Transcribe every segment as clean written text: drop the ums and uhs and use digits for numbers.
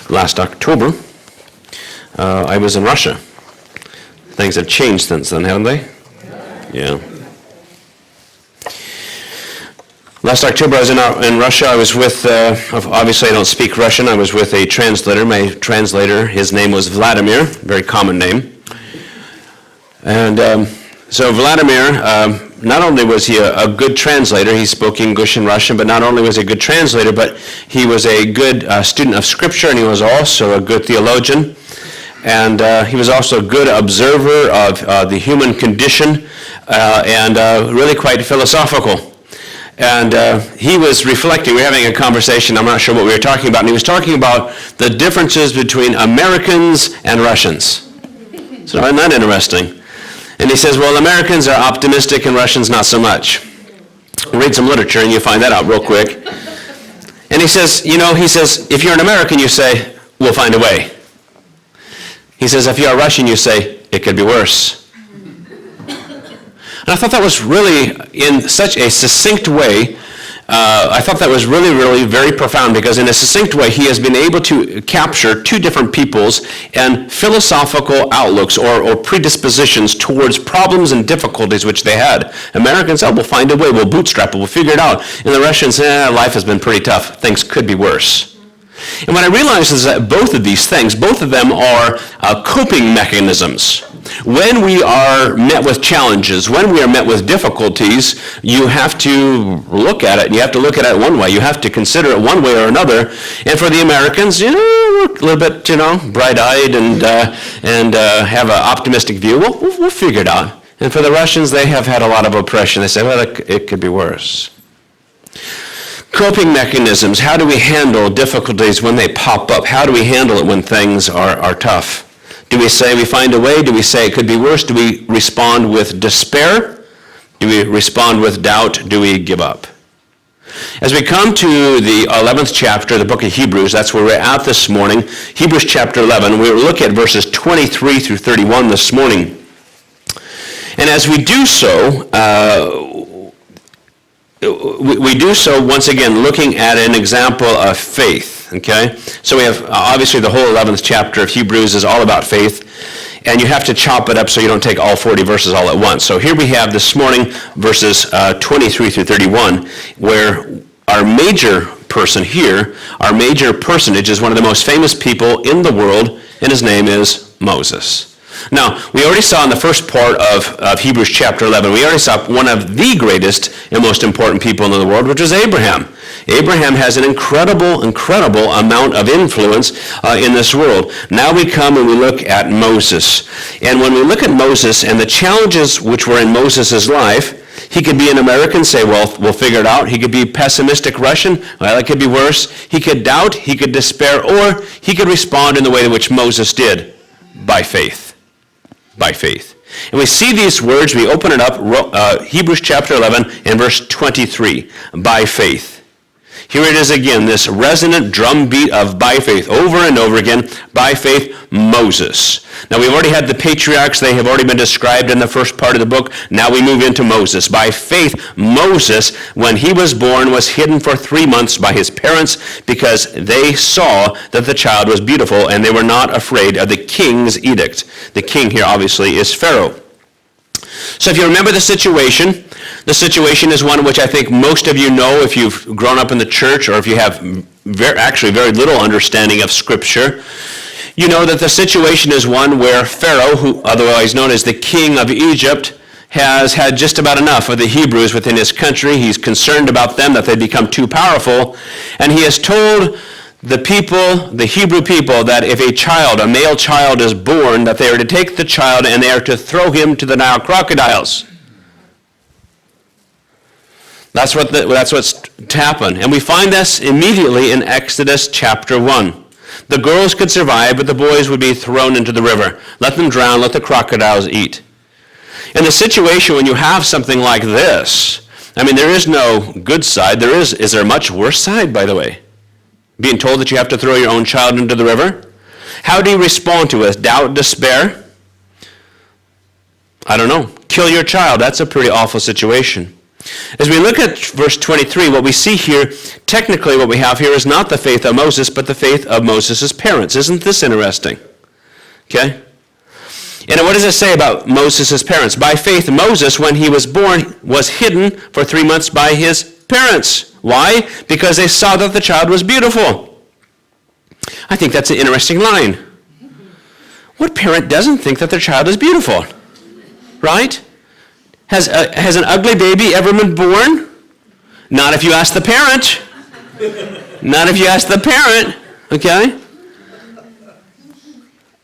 last October, I was in Russia. Things have changed since then, haven't they? Yeah. Last October, I was in Russia. I was with, obviously I don't speak Russian, I was with a translator. My translator, his name was Vladimir, very common name. And so Vladimir, not only was he a good translator, he spoke English and Russian, but not only was he a good translator, but he was a good student of Scripture, and he was also a good theologian. And he was also a good observer of the human condition, and really quite philosophical. And he was reflecting, we were having a conversation, I'm not sure what we were talking about, and he was talking about the differences between Americans and Russians. So isn't that interesting? And he says, well, Americans are optimistic and Russians not so much. Read some literature and you find that out real quick. And he says, if you're an American, you say, we'll find a way. He says, if you're a Russian, you say, it could be worse. And I thought that was really, in such a succinct way, I thought that was really, really very profound, because in a succinct way, he has been able to capture two different peoples and philosophical outlooks or predispositions towards problems and difficulties which they had. Americans said, we'll find a way, we'll bootstrap it, we'll figure it out. And the Russians, life has been pretty tough, things could be worse. And what I realized is that both of these things, both of them are coping mechanisms. When we are met with challenges, when we are met with difficulties, you have to look at it, and you have to look at it one way. You have to consider it one way or another. And for the Americans, we're a little bit, bright-eyed and have an optimistic view. We'll figure it out. And for the Russians, they have had a lot of oppression. They say, well, it could be worse. Coping mechanisms. How do we handle difficulties when they pop up? How do we handle it when things are tough? Do we say we find a way? Do we say it could be worse? Do we respond with despair? Do we respond with doubt? Do we give up? As we come to the 11th chapter, the book of Hebrews, that's where we're at this morning, Hebrews chapter 11, we will look at verses 23 through 31 this morning. And as we do so, we do so once again looking at an example of faith. Okay, so we have obviously the whole 11th chapter of Hebrews is all about faith, and you have to chop it up so you don't take all 40 verses all at once. So here we have this morning verses 23 through 31, where our major person here, our major personage, is one of the most famous people in the world, and his name is Moses. Now, we already saw in the first part of Hebrews chapter 11, we already saw one of the greatest and most important people in the world, which was Abraham. Abraham has an incredible amount of influence in this world. Now we come and we look at Moses. And when we look at Moses and the challenges which were in Moses' life, he could be an American, say, well, we'll figure it out. He could be pessimistic Russian. Well, it could be worse. He could doubt, he could despair, or he could respond in the way in which Moses did, by faith. By faith. And we see these words, we open it up, Hebrews chapter 11 and verse 23, by faith. Here it is again, this resonant drumbeat of by faith, over and over again, by faith, Moses. Now we've already had the patriarchs, they have already been described in the first part of the book. Now we move into Moses. By faith, Moses, when he was born, was hidden for 3 months by his parents because they saw that the child was beautiful and they were not afraid of the king's edict. The king here obviously is Pharaoh. So if you remember the situation is one which I think most of you know if you've grown up in the church or if you have very little understanding of Scripture. You know that the situation is one where Pharaoh, who otherwise known as the king of Egypt, has had just about enough of the Hebrews within his country. He's concerned about them, that they become too powerful. And he has told the people, the Hebrew people, that if a male child is born, that they are to take the child and they are to throw him to the Nile crocodiles. That's what's happened. And we find this immediately in Exodus chapter 1. The girls could survive, but the boys would be thrown into the river. Let them drown, let the crocodiles eat. In the situation when you have something like this, there is no good side. Is there a much worse side, by the way? Being told that you have to throw your own child into the river? How do you respond to it? Doubt, despair? I don't know. Kill your child. That's a pretty awful situation. As we look at verse 23, what we see here, technically what we have here is not the faith of Moses, but the faith of Moses' parents. Isn't this interesting? Okay? And what does it say about Moses' parents? By faith, Moses, when he was born, was hidden for 3 months by his parents. Why? Because they saw that the child was beautiful. I think that's an interesting line. What parent doesn't think that their child is beautiful? Right? Has an ugly baby ever been born? Not if you ask the parent. Not if you ask the parent, okay?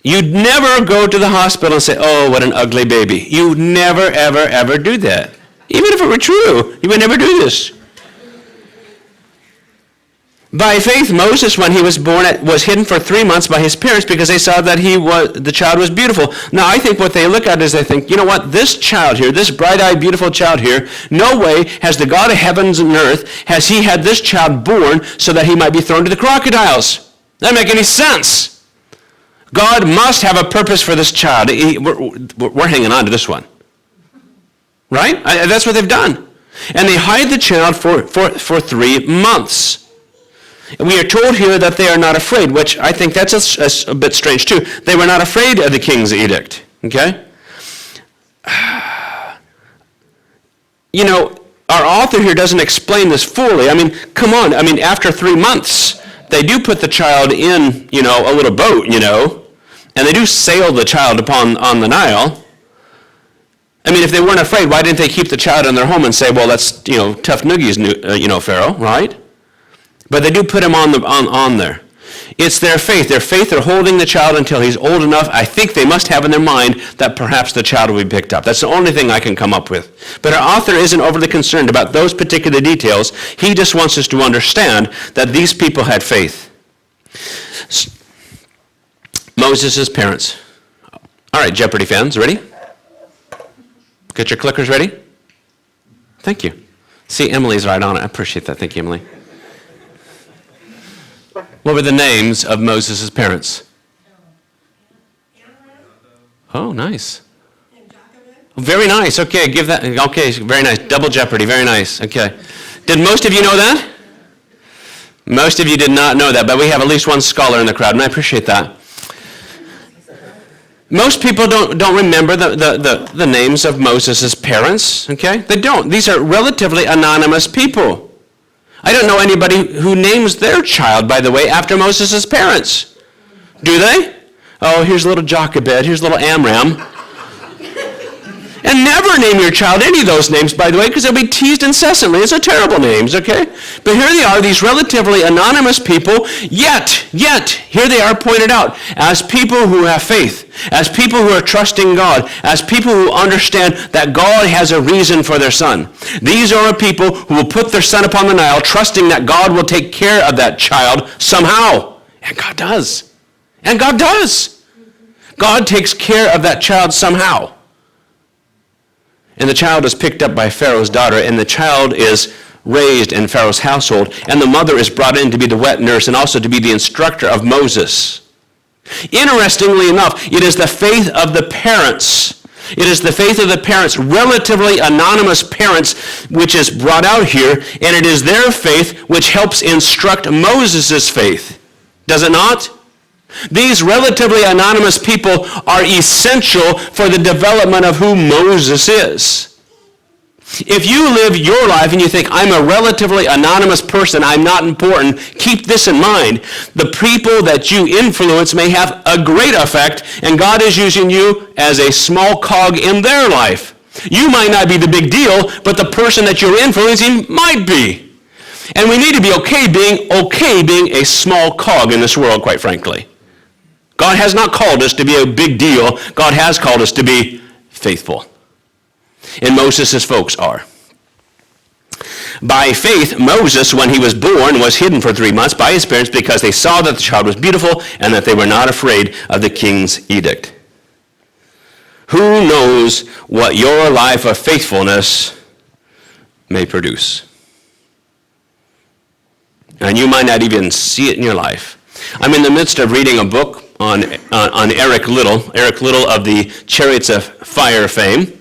You'd never go to the hospital and say, oh, what an ugly baby. You'd never, ever, ever do that. Even if it were true, you would never do this. By faith, Moses, when he was born, was hidden for 3 months by his parents because they saw that the child was beautiful. Now, I think what they look at is they think, you know what, this child here, this bright-eyed, beautiful child here, no way has the God of heavens and earth, has he had this child born so that he might be thrown to the crocodiles. That doesn't make any sense. God must have a purpose for this child. We're hanging on to this one. Right? That's what they've done. And they hide the child for 3 months. And we are told here that they are not afraid, which I think that's a bit strange too. They were not afraid of the king's edict. Okay? You know, our author here doesn't explain this fully. I mean, come on. I mean, after 3 months, they do put the child in, a little boat, and they do sail the child on the Nile. I mean, if they weren't afraid, why didn't they keep the child in their home and say, well, that's, tough noogies, Pharaoh, right? But they do put him on there. It's their faith. Their faith, they're holding the child until he's old enough. I think they must have in their mind that perhaps the child will be picked up. That's the only thing I can come up with. But our author isn't overly concerned about those particular details. He just wants us to understand that these people had faith. Moses' parents. All right, Jeopardy fans, ready? Get your clickers ready? Thank you. See, Emily's right on it. I appreciate that. Thank you, Emily. What were the names of Moses' parents? Oh, nice. Very nice. Okay, give that. Okay, very nice. Double Jeopardy. Very nice. Okay. Did most of you know that? Most of you did not know that, but we have at least one scholar in the crowd, and I appreciate that. Most people don't remember the names of Moses' parents, okay? They don't. These are relatively anonymous people. I don't know anybody who names their child, by the way, after Moses' parents. Do they? Oh, here's little Jochebed, here's little Amram. And never name your child any of those names, by the way, because they'll be teased incessantly. It's a terrible names, okay? But here they are, these relatively anonymous people, yet, here they are pointed out as people who have faith, as people who are trusting God, as people who understand that God has a reason for their son. These are people who will put their son upon the Nile, trusting that God will take care of that child somehow. And God does. And God does. God takes care of that child somehow. And the child is picked up by Pharaoh's daughter, and the child is raised in Pharaoh's household, and the mother is brought in to be the wet nurse and also to be the instructor of Moses. Interestingly enough, it is the faith of the parents. It is the faith of the parents, relatively anonymous parents, which is brought out here, and it is their faith which helps instruct Moses' faith. Does it not? These relatively anonymous people are essential for the development of who Moses is. If you live your life and you think, I'm a relatively anonymous person, I'm not important, keep this in mind. The people that you influence may have a great effect, and God is using you as a small cog in their life. You might not be the big deal, but the person that you're influencing might be. And we need to be okay being a small cog in this world, quite frankly. God has not called us to be a big deal. God has called us to be faithful. And Moses' folks are. By faith, Moses, when he was born, was hidden for 3 months by his parents because they saw that the child was beautiful and that they were not afraid of the king's edict. Who knows what your life of faithfulness may produce? And you might not even see it in your life. I'm in the midst of reading a book on Eric Liddell of the Chariots of Fire fame.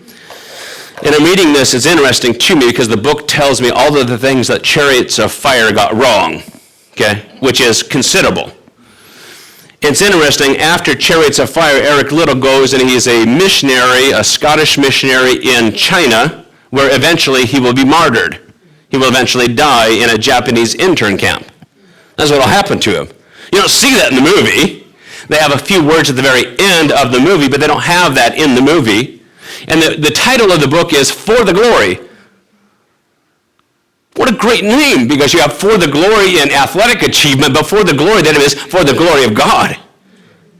And I'm reading this, it's interesting to me because the book tells me all of the things that Chariots of Fire got wrong, okay, which is considerable. It's interesting, after Chariots of Fire, Eric Liddell goes and he's a missionary, a Scottish missionary in China, where eventually he will be martyred. He will eventually die in a Japanese intern camp. That's what will happen to him. You don't see that in the movie. They have a few words at the very end of the movie, but they don't have that in the movie. And the title of the book is For the Glory. What a great name, because you have for the glory in athletic achievement, but for the glory that it is for the glory of God.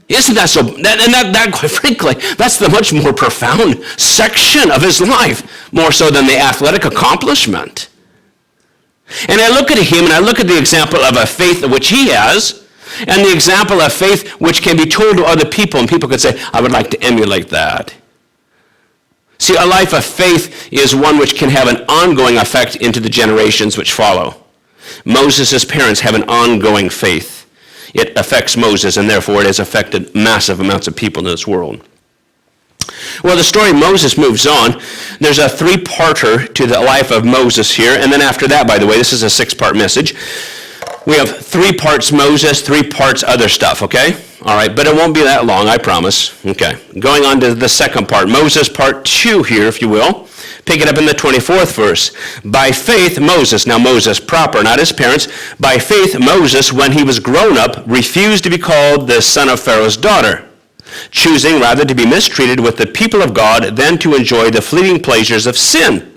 Isn't that so? That quite frankly, that's the much more profound section of his life, more so than the athletic accomplishment. And I look at him and I look at the example of a faith which he has, and the example of faith which can be told to other people, and people could say, I would like to emulate that. See, a life of faith is one which can have an ongoing effect into the generations which follow. Moses' parents have an ongoing faith. It affects Moses, and therefore it has affected massive amounts of people in this world. Well, the story of Moses moves on. There's a three-parter to the life of Moses here, and then after that, by the way, this is a six-part message. We have 3 parts Moses, 3 parts other stuff, okay? All right, but it won't be that long, I promise. Okay, going on to the second part, Moses part 2 here, if you will. Pick it up in the 24th verse. By faith, Moses, now Moses proper, not his parents, by faith, Moses, when he was grown up, refused to be called the son of Pharaoh's daughter, choosing rather to be mistreated with the people of God than to enjoy the fleeting pleasures of sin.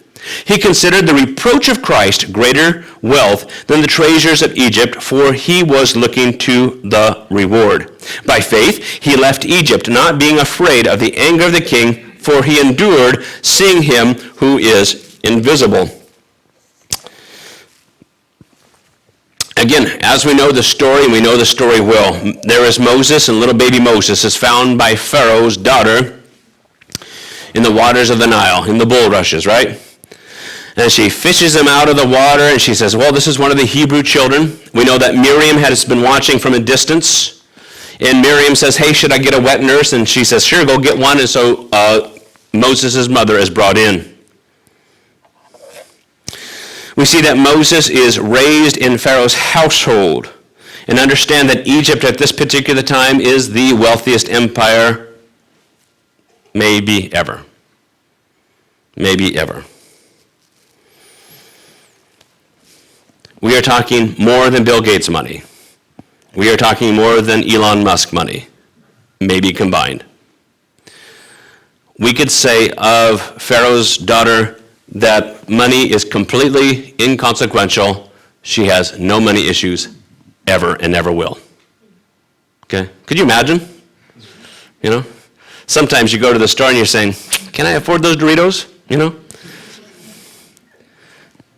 He considered the reproach of Christ greater wealth than the treasures of Egypt, for he was looking to the reward. By faith, he left Egypt, not being afraid of the anger of the king, for he endured, seeing him who is invisible. Again, as we know the story, and we know the story well, there is Moses, and little baby Moses is found by Pharaoh's daughter in the waters of the Nile, in the bulrushes, right? And she fishes him out of the water, and she says, well, this is one of the Hebrew children. We know that Miriam has been watching from a distance. And Miriam says, hey, should I get a wet nurse? And she says, sure, go get one. And so Moses' mother is brought in. We see that Moses is raised in Pharaoh's household. And understand that Egypt at this particular time is the wealthiest empire maybe ever. Maybe ever. We are talking more than Bill Gates money. We are talking more than Elon Musk money, maybe combined. We could say of Pharaoh's daughter that money is completely inconsequential. She has no money issues ever and never will. Okay? Could you imagine? You know? Sometimes you go to the store and you're saying, can I afford those Doritos? You know?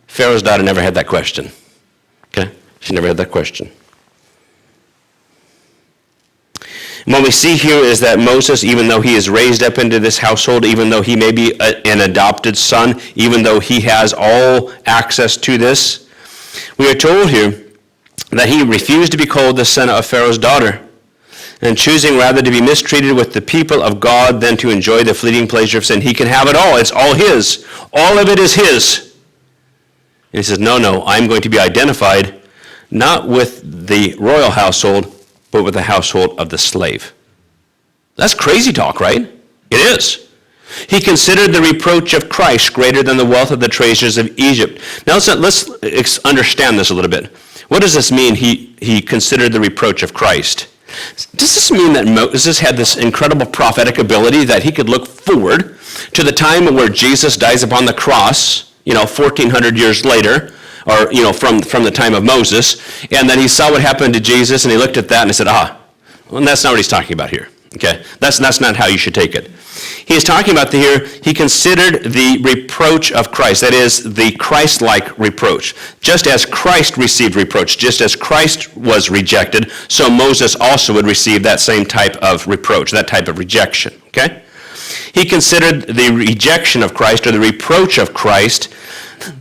Pharaoh's daughter never had that question. Okay? She never had that question. And what we see here is that Moses, even though he is raised up into this household, even though he may be an adopted son, even though he has all access to this, we are told here that he refused to be called the son of Pharaoh's daughter, and choosing rather to be mistreated with the people of God than to enjoy the fleeting pleasure of sin. He can have it all. It's all his. All of it is his. And he says, no, I'm going to be identified not with the royal household, but with the household of the slave. That's crazy talk, right? It is. He considered the reproach of Christ greater than the wealth of the treasures of Egypt. Now let's understand this a little bit. What does this mean, he considered the reproach of Christ? Does this mean that Moses had this incredible prophetic ability that he could look forward to the time where Jesus dies upon the cross, 1,400 years later, or, from the time of Moses, and then he saw what happened to Jesus, and he looked at that and he said, well, that's not what he's talking about here. Okay, that's not how you should take it. He is talking about here, he considered the reproach of Christ, that is, the Christ-like reproach. Just as Christ received reproach, just as Christ was rejected, so Moses also would receive that same type of reproach, that type of rejection, okay? He considered the rejection of Christ, or the reproach of Christ,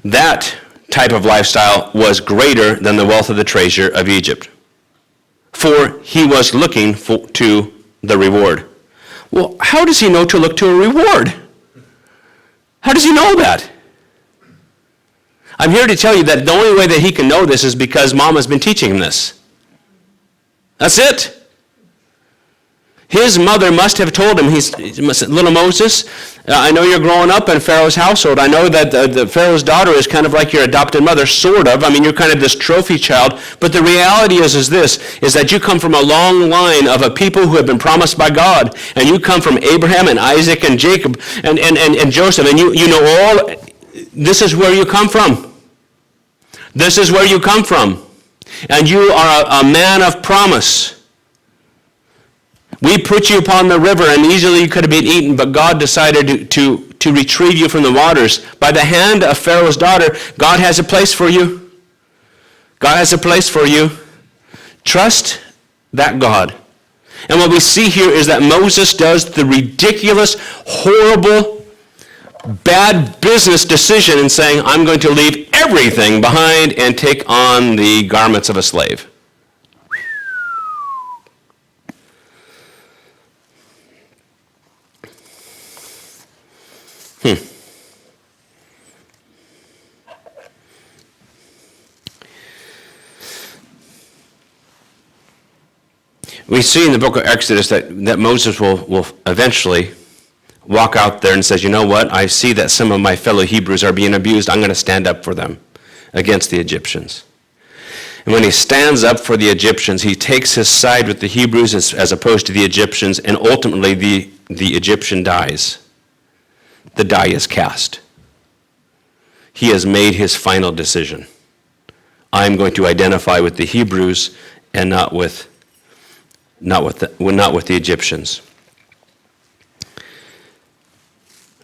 that type of lifestyle was greater than the wealth of the treasure of Egypt. For he was looking to the reward. Well, how does he know to look to a reward? How does he know that? I'm here to tell you that the only way that he can know this is because Mom has been teaching him this. That's it. His mother must have told him, little Moses, I know you're growing up in Pharaoh's household. I know that the Pharaoh's daughter is kind of like your adopted mother, sort of. I mean, you're kind of this trophy child. But the reality is that you come from a long line of a people who have been promised by God. And you come from Abraham and Isaac and Jacob and Joseph. And you know all, this is where you come from. This is where you come from. And you are a man of promise. We put you upon the river, and easily you could have been eaten, but God decided to retrieve you from the waters. By the hand of Pharaoh's daughter, God has a place for you. God has a place for you. Trust that God. And what we see here is that Moses does the ridiculous, horrible, bad business decision in saying, I'm going to leave everything behind and take on the garments of a slave. We see in the book of Exodus that Moses will eventually walk out there and says, you know what, I see that some of my fellow Hebrews are being abused. I'm going to stand up for them against the Egyptians. And when he stands up for the Egyptians, he takes his side with the Hebrews as opposed to the Egyptians, and ultimately the Egyptian dies. The die is cast. He has made his final decision. I'm going to identify with the Hebrews and not with the Egyptians.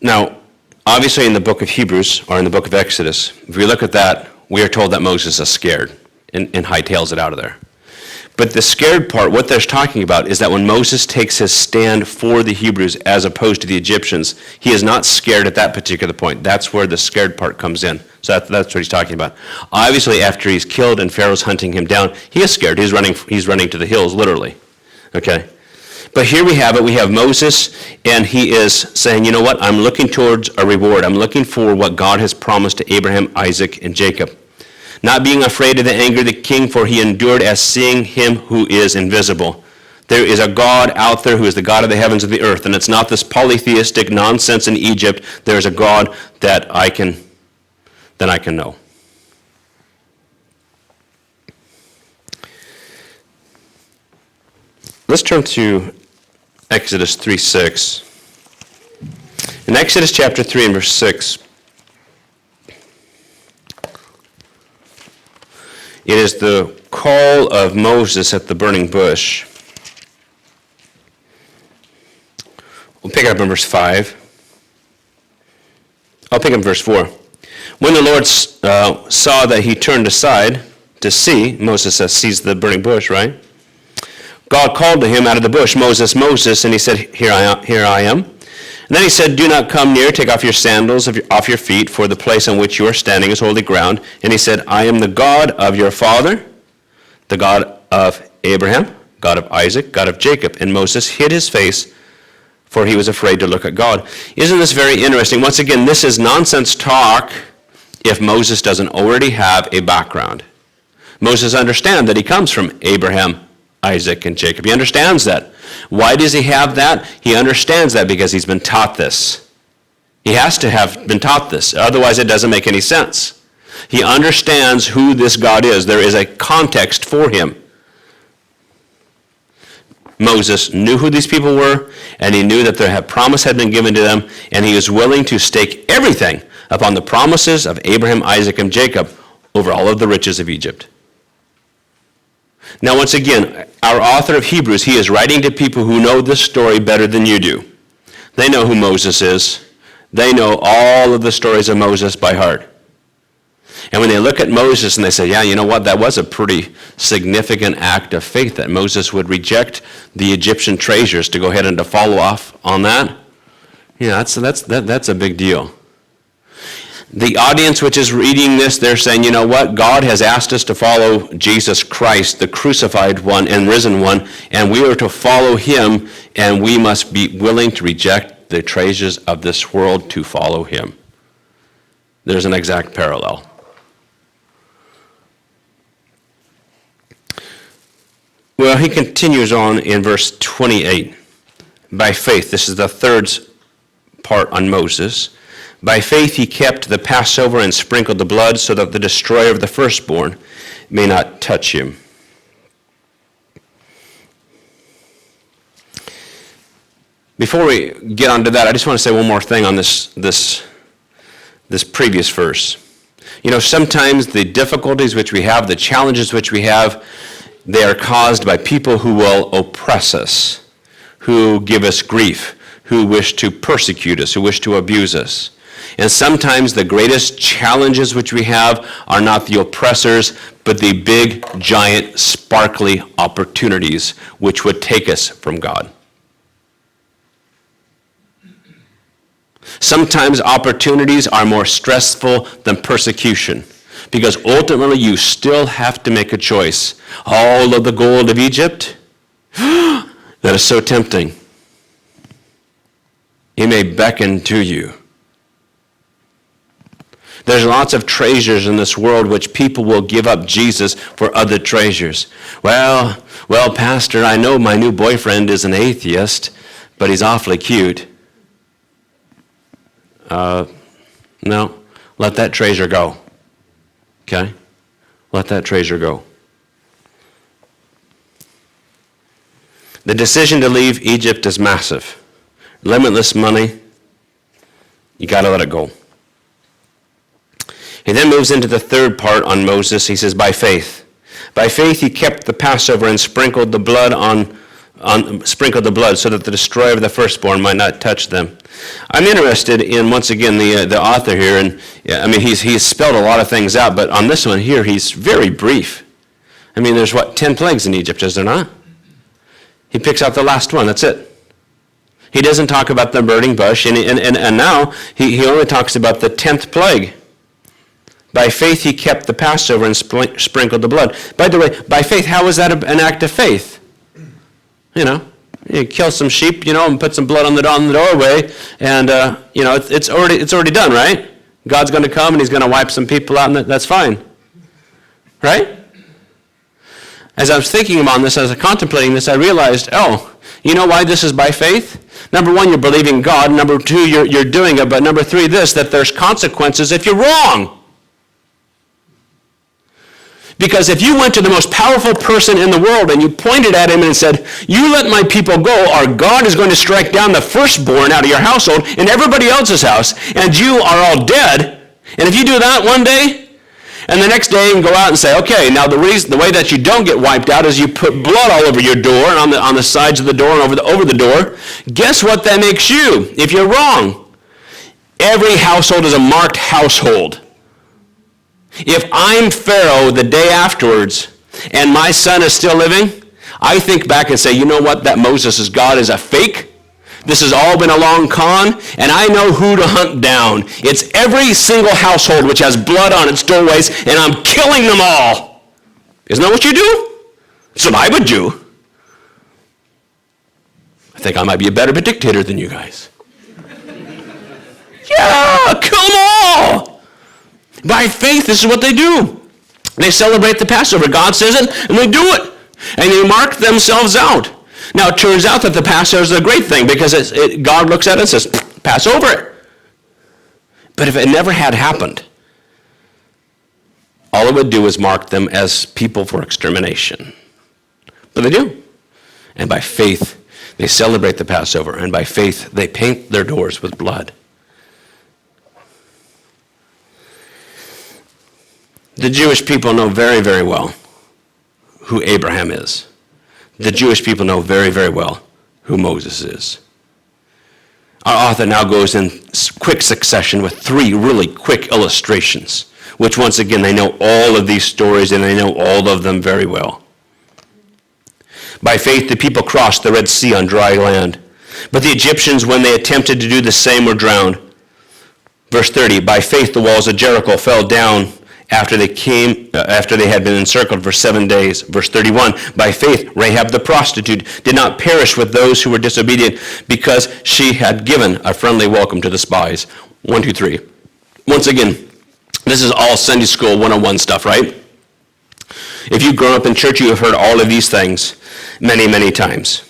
Now, obviously in the book of Hebrews, or in the book of Exodus, if we look at that, we are told that Moses is scared and hightails it out of there. But the scared part, what they're talking about, is that when Moses takes his stand for the Hebrews as opposed to the Egyptians, he is not scared at that particular point. That's where the scared part comes in. So that's what he's talking about. Obviously, after he's killed and Pharaoh's hunting him down, he is scared. He's running to the hills, literally. Okay? But here we have it. We have Moses, and he is saying, you know what? I'm looking towards a reward. I'm looking for what God has promised to Abraham, Isaac, and Jacob. Not being afraid of the anger of the king, for he endured as seeing him who is invisible. There is a God out there who is the God of the heavens and the earth, and it's not this polytheistic nonsense in Egypt. There is a God that I can know. Let's turn to Exodus 3:6. In Exodus chapter 3 and verse 6, it is the call of Moses at the burning bush. We'll pick it up in verse 5. I'll pick up in verse 4. When the Lord saw that he turned aside to see, Moses sees the burning bush, right? God called to him out of the bush, Moses, Moses, and he said, Here I am. And then he said, Do not come near, take off your sandals off your feet, for the place on which you are standing is holy ground. And he said, I am the God of your father, the God of Abraham, God of Isaac, God of Jacob. And Moses hid his face, for he was afraid to look at God. Isn't this very interesting? Once again, this is nonsense talk if Moses doesn't already have a background. Moses understands that he comes from Abraham, Isaac, and Jacob. He understands that. Why does he have that? He understands that because he's been taught this. He has to have been taught this. Otherwise, it doesn't make any sense. He understands who this God is. There is a context for him. Moses knew who these people were, and he knew that a promise had been given to them, and he was willing to stake everything upon the promises of Abraham, Isaac, and Jacob over all of the riches of Egypt. Now, once again, our author of Hebrews, he is writing to people who know this story better than you do. They know who Moses is. They know all of the stories of Moses by heart. And when they look at Moses and they say, yeah, you know what, that was a pretty significant act of faith that Moses would reject the Egyptian treasures to go ahead and to follow off on that. Yeah, that's a big deal. The audience which is reading this, they're saying, you know what? God has asked us to follow Jesus Christ, the crucified one and risen one, and we are to follow him, and we must be willing to reject the treasures of this world to follow him. There's an exact parallel. Well, he continues on in verse 28. By faith, this is the third part on Moses. By faith he kept the Passover and sprinkled the blood so that the destroyer of the firstborn may not touch him. Before we get onto that, I just want to say one more thing on this previous verse. You know, sometimes the difficulties which we have, the challenges which we have, they are caused by people who will oppress us, who give us grief, who wish to persecute us, who wish to abuse us. And sometimes the greatest challenges which we have are not the oppressors, but the big, giant, sparkly opportunities which would take us from God. Sometimes opportunities are more stressful than persecution, because ultimately you still have to make a choice. All of the gold of Egypt, that is so tempting. It may beckon to you. There's lots of treasures in this world which people will give up Jesus for other treasures. Well, Pastor, I know my new boyfriend is an atheist, but he's awfully cute. No, let that treasure go. Okay? Let that treasure go. The decision to leave Egypt is massive. Limitless money. You got to let it go. He then moves into the third part on Moses. He says, by faith. By faith he kept the Passover and sprinkled the blood so that the destroyer of the firstborn might not touch them. I'm interested in, once again, the author here, and I mean, he's spelled a lot of things out, but on this one here, he's very brief. I mean, there's 10 plagues in Egypt, is there not? He picks out the last one, that's it. He doesn't talk about the burning bush, and now he only talks about the 10th plague. By faith he kept the Passover and sprinkled the blood. By the way, by faith, how is that an act of faith? You know, you kill some sheep, and put some blood on the doorway, and it's already done, right? God's going to come and he's going to wipe some people out, and that's fine, right? As I was thinking about this, as I was contemplating this, I realized, you know why this is by faith? Number one, you're believing God. Number two, you're doing it. But number three, that there's consequences if you're wrong. Because if you went to the most powerful person in the world and you pointed at him and said, you let my people go, or God is going to strike down the firstborn out of your household and everybody else's house, and you are all dead. And if you do that one day, and the next day you can go out and say, okay, now the way that you don't get wiped out is you put blood all over your door and on the sides of the door and over the door. Guess what that makes you if you're wrong? Every household is a marked household. If I'm Pharaoh the day afterwards and my son is still living, I think back and say, you know what, that Moses' God is a fake. This has all been a long con, and I know who to hunt down. It's every single household which has blood on its doorways, and I'm killing them all. Isn't that what you do? That's what I would do. I think I might be a better dictator than you guys. Yeah, kill them all. By faith, this is what they do. They celebrate the Passover. God says it, and they do it. And they mark themselves out. Now, it turns out that the Passover is a great thing because God looks at it and says, pass over it. But if it never had happened, all it would do is mark them as people for extermination. But they do. And by faith, they celebrate the Passover. And by faith, they paint their doors with blood. The Jewish people know very, very well who Abraham is. The Jewish people know very, very well who Moses is. Our author now goes in quick succession with 3 really quick illustrations, which once again, they know all of these stories and they know all of them very well. By faith, the people crossed the Red Sea on dry land, but the Egyptians, when they attempted to do the same, were drowned. Verse 30, by faith, the walls of Jericho fell down after they had been encircled for 7 days. Verse 31, by faith, Rahab the prostitute did not perish with those who were disobedient because she had given a friendly welcome to the spies. 1, 2, 3. Once again, This is all Sunday School 101 stuff, right? If you've grown up in church, you have heard all of these things many, many times.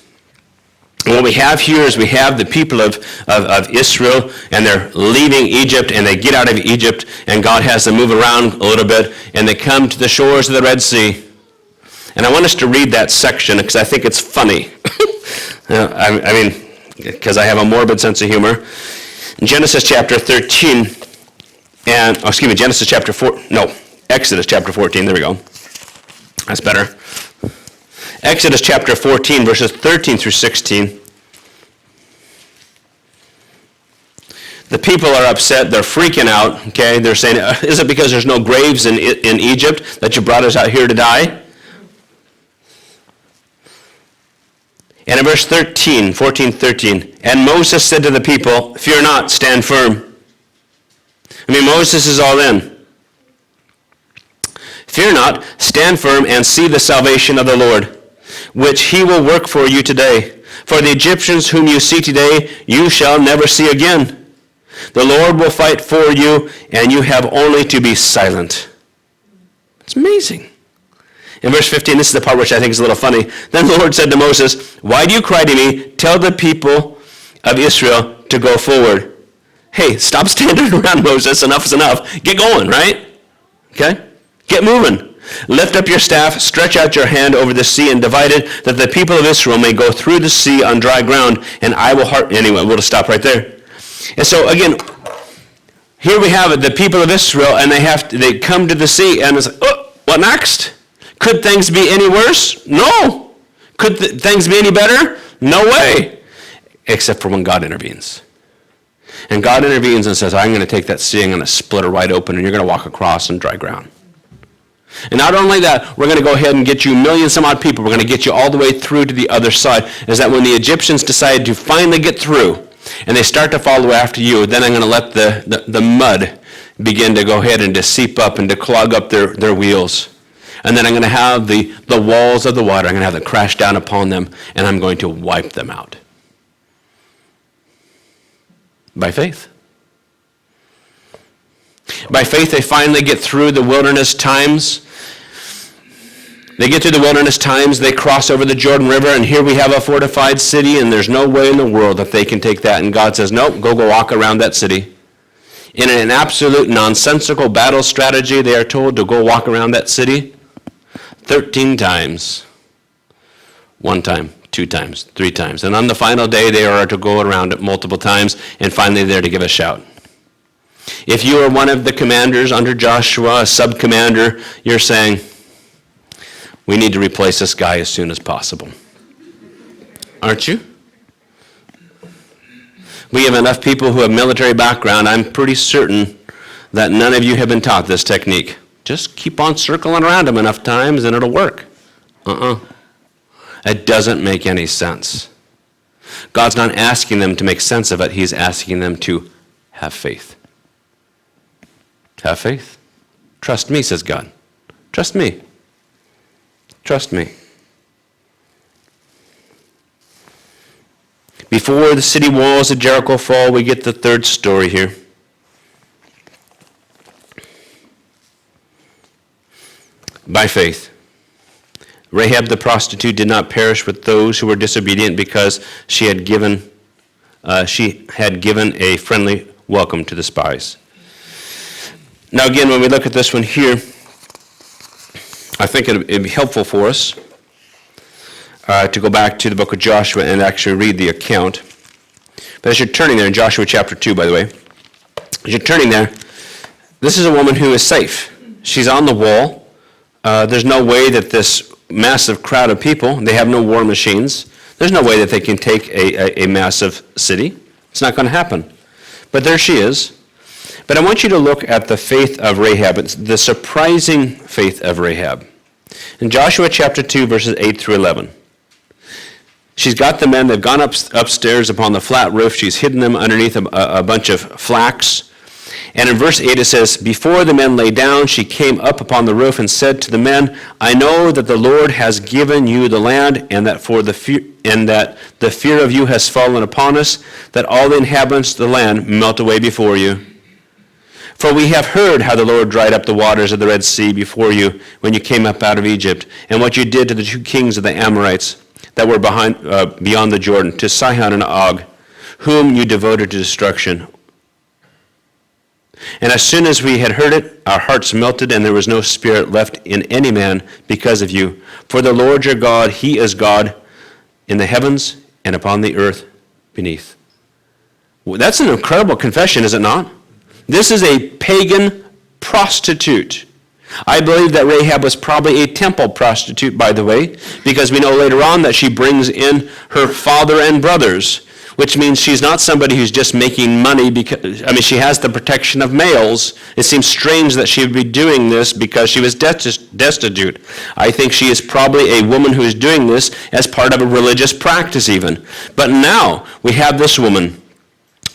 And what we have here is we have the people of Israel, and they're leaving Egypt, and they get out of Egypt, and God has them move around a little bit, and they come to the shores of the Red Sea. And I want us to read that section because I think it's funny. Because I have a morbid sense of humor. In Genesis chapter 13, Exodus chapter 14, there we go. That's better. Exodus chapter 14, verses 13 through 16. The people are upset. They're freaking out. Okay, they're saying, is it because there's no graves in Egypt that you brought us out here to die? And in verse 13, and Moses said to the people, fear not, stand firm. Moses is all in. Fear not, stand firm, and see the salvation of the Lord, which he will work for you today. For the Egyptians whom you see today, you shall never see again. The Lord will fight for you, and you have only to be silent. It's amazing. In verse 15, this is the part which I think is a little funny. Then the Lord said to Moses, why do you cry to me? Tell the people of Israel to go forward. Hey, stop standing around, Moses. Enough is enough. Get going, right? Okay? Get moving. Lift up your staff, stretch out your hand over the sea and divide it, that the people of Israel may go through the sea on dry ground, and I will Anyway, we'll just stop right there. And so, again, here we have it, the people of Israel, and they come to the sea, and it's like, oh, what next? Could things be any worse? No. Could things be any better? No way. Except for when God intervenes. And God intervenes and says, I'm going to take that sea, I'm going to split it right open, and you're going to walk across on dry ground. And not only that, we're going to go ahead and get you some odd people. We're going to get you all the way through to the other side. Is that when the Egyptians decide to finally get through, and they start to follow after you, then I'm going to let the mud begin to go ahead and to seep up and to clog up their wheels. And then I'm going to have the walls of the water, I'm going to have them crash down upon them, and I'm going to wipe them out. By faith. By faith, they finally get through the wilderness times. They get through the wilderness times, they cross over the Jordan River, and here we have a fortified city, and there's no way in the world that they can take that. And God says, nope, go walk around that city. In an absolute nonsensical battle strategy, they are told to go walk around that city 13 times. 1 time, 2 times, 3 times. And on the final day, they are to go around it multiple times, and finally they're to give a shout. If you are one of the commanders under Joshua, a sub-commander, you're saying, we need to replace this guy as soon as possible. Aren't you? We have enough people who have military background. I'm pretty certain that none of you have been taught this technique. Just keep on circling around them enough times and it'll work. It doesn't make any sense. God's not asking them to make sense of it. He's asking them to have faith. Have faith. Trust me, says God. Trust me. Trust me. Before the city walls of Jericho fall, we get the third story here. By faith, Rahab the prostitute did not perish with those who were disobedient because she had given a friendly welcome to the spies. Now again, when we look at this one here, I think it'd be helpful for us to go back to the book of Joshua and actually read the account. But as you're turning there, in Joshua chapter 2, by the way, as you're turning there, this is a woman who is safe. She's on the wall. There's no way that this massive crowd of people, they have no war machines. There's no way that they can take a massive city. It's not going to happen. But there she is. But I want you to look at the faith of Rahab. It's the surprising faith of Rahab. In Joshua chapter 2, verses 8 through 11. She's got the men, they've gone upstairs upon the flat roof. She's hidden them underneath a bunch of flax. And in verse 8 it says, before the men lay down, she came up upon the roof and said to the men, I know that the Lord has given you the land, and that the fear of you has fallen upon us, that all the inhabitants of the land melt away before you. For we have heard how the Lord dried up the waters of the Red Sea before you when you came up out of Egypt, and what you did to the 2 kings of the Amorites that were beyond the Jordan, to Sihon and Og, whom you devoted to destruction. And as soon as we had heard it, our hearts melted, and there was no spirit left in any man because of you. For the Lord your God, he is God in the heavens and upon the earth beneath. Well, that's an incredible confession, is it not? This is a pagan prostitute. I believe that Rahab was probably a temple prostitute, by the way, because we know later on that she brings in her father and brothers, which means she's not somebody who's just making money because, she has the protection of males. It seems strange that she would be doing this because she was destitute. I think she is probably a woman who is doing this as part of a religious practice even. But now we have this woman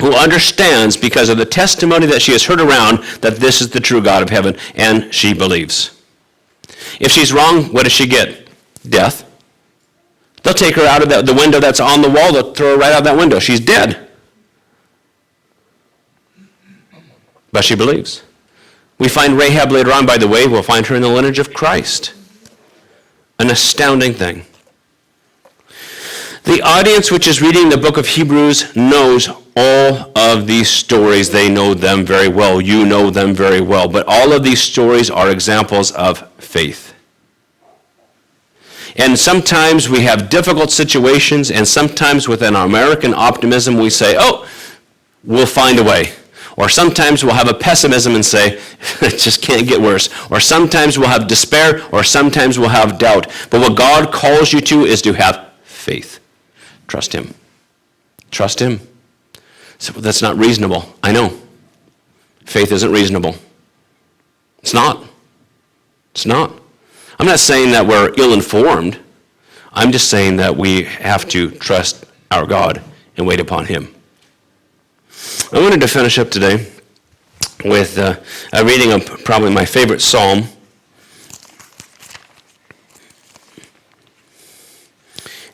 who understands, because of the testimony that she has heard around, that this is the true God of heaven, and she believes. If she's wrong, what does she get? Death. They'll take her out of the window that's on the wall. They'll throw her right out that window. She's dead. But she believes. We find Rahab later on, by the way. We'll find her in the lineage of Christ. An astounding thing. The audience which is reading the book of Hebrews knows all of these stories. They know them very well. You know them very well. But all of these stories are examples of faith. And sometimes we have difficult situations, and sometimes within our American optimism we say, oh, we'll find a way. Or sometimes we'll have a pessimism and say, it just can't get worse. Or sometimes we'll have despair, or sometimes we'll have doubt. But what God calls you to is to have faith. Trust him. Trust him. So that's not reasonable. I know. Faith isn't reasonable. It's not. It's not. I'm not saying that we're ill-informed. I'm just saying that we have to trust our God and wait upon him. I wanted to finish up today with a reading of probably my favorite psalm.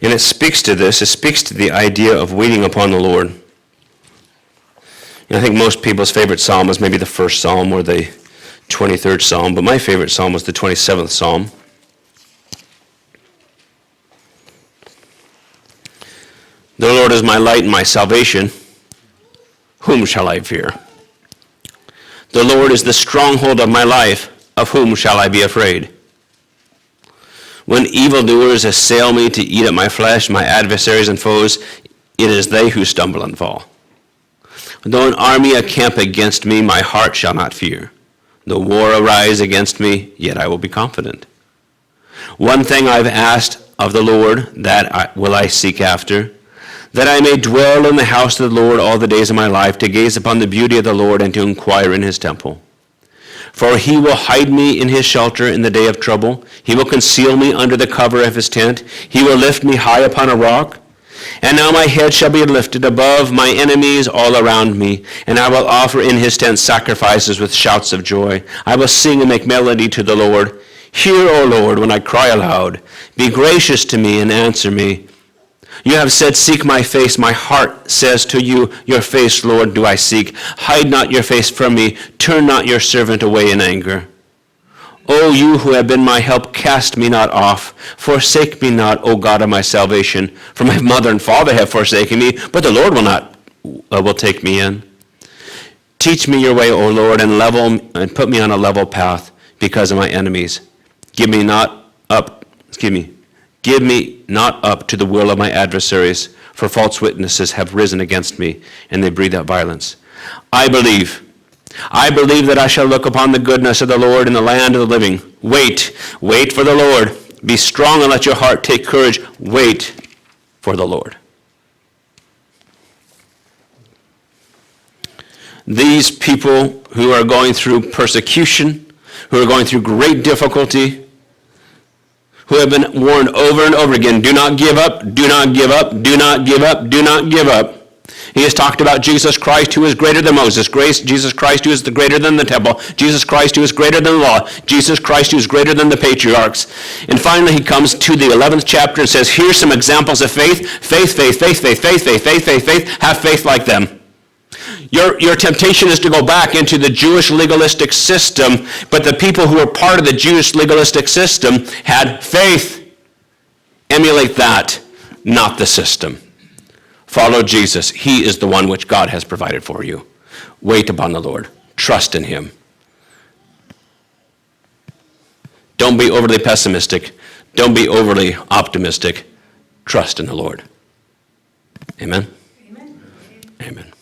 And it speaks to this. It speaks to the idea of waiting upon the Lord. And I think most people's favorite psalm is maybe the first psalm or the 23rd psalm, but my favorite psalm was the 27th psalm. The Lord is my light and my salvation. Whom shall I fear? The Lord is the stronghold of my life. Of whom shall I be afraid? When evildoers assail me to eat up my flesh, my adversaries and foes, it is they who stumble and fall. Though an army encamp against me, my heart shall not fear. Though war arise against me, yet I will be confident. One thing I've asked of the Lord, that will I seek after, that I may dwell in the house of the Lord all the days of my life, to gaze upon the beauty of the Lord and to inquire in his temple. For he will hide me in his shelter in the day of trouble. He will conceal me under the cover of his tent. He will lift me high upon a rock. And now my head shall be lifted above my enemies all around me, and I will offer in his tent sacrifices with shouts of joy. I will sing and make melody to the Lord. Hear, O Lord, when I cry aloud. Be gracious to me and answer me. You have said, seek my face. My heart says to you, your face, Lord, do I seek. Hide not your face from me. Turn not your servant away in anger. O you who have been my help, cast me not off. Forsake me not, O God of my salvation. For my mother and father have forsaken me, but the Lord will take me in. Teach me your way, O Lord, and put me on a level path because of my enemies. Give me not up to the will of my adversaries, for false witnesses have risen against me, and they breathe out violence. I believe that I shall look upon the goodness of the Lord in the land of the living. Wait for the Lord. Be strong and let your heart take courage. Wait for the Lord. These people who are going through persecution, who are going through great difficulty, who have been warned over and over again, do not give up, do not give up, do not give up, do not give up. He has talked about Jesus Christ, who is greater than Moses, Jesus Christ, who is greater than the temple, Jesus Christ, who is greater than the law, Jesus Christ, who is greater than the patriarchs. And finally, he comes to the 11th chapter and says, here's some examples of faith. Faith. Have faith like them. Your temptation is to go back into the Jewish legalistic system, but the people who were part of the Jewish legalistic system had faith. Emulate that, not the system. Follow Jesus. He is the one which God has provided for you. Wait upon the Lord. Trust in him. Don't be overly pessimistic. Don't be overly optimistic. Trust in the Lord. Amen? Amen. Amen.